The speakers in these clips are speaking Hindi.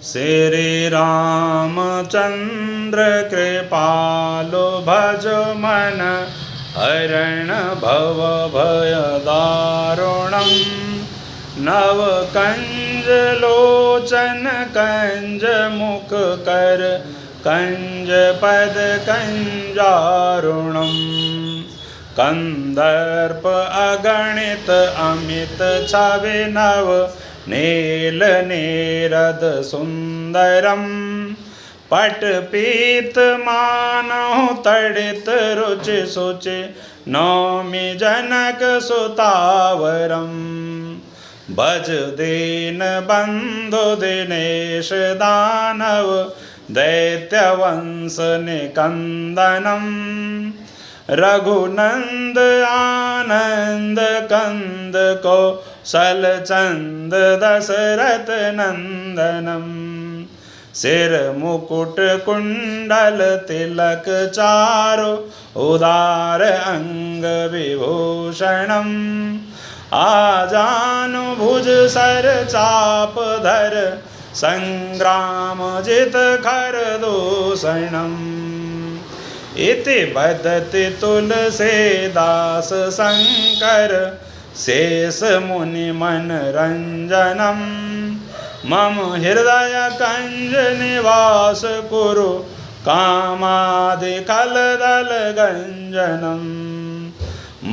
श्री रामचंद्र कृपालो भज मन हरण भव भय दारुणम नव कंज लोचन कंज मुख कर कंज पद कंजारुणम कंदर्प अगणित अमित छवि नव नील नीरद सुंदरम पट पीत मानव तड़ित रुचि सुचि नौमि जनक सुतावरम भज दीन बंधु दिनेश दानव दैत्यवंश निकंदनम रघुनंद आनंद कंद कौशल चंद दशरथ नंदनम सिर मुकुट कुंडल तिलक चारु उदार अंग विभूषणम आजानुभुज सर चाप धर संग्राम जित खर दूषणम इति बदति तुलसीदास शंकर शेष मुनि मन रंजनम मम हृदय कंज निवास कुरु कामादि कलदल गंजनम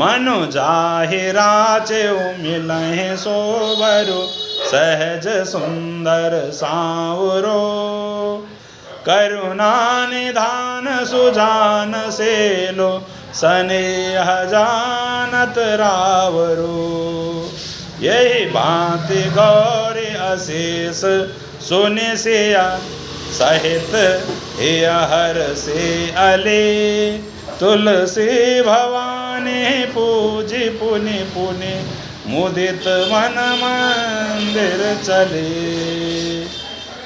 मनु जाहि राचेउ मिलहि सोबरु सहज सुंदर सावरो करुणा निधान सुजान सेलो स्नेह जानत रावरो यही भांति गौरी अशेष सुनि सिया सहित हिय हर से अले तुलसी भवानी पूजी पुनि पुनि मुदित मन मंदिर चले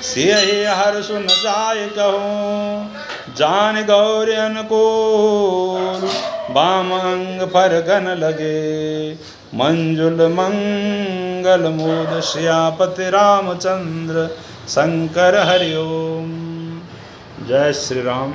सियहि हर सुन जाय कहूँ जान गौरी अनुकूल बामंग फरगन लगे मंजुल मंगल मूद श्यापति रामचंद्र शंकर हरिओम। जय श्री राम।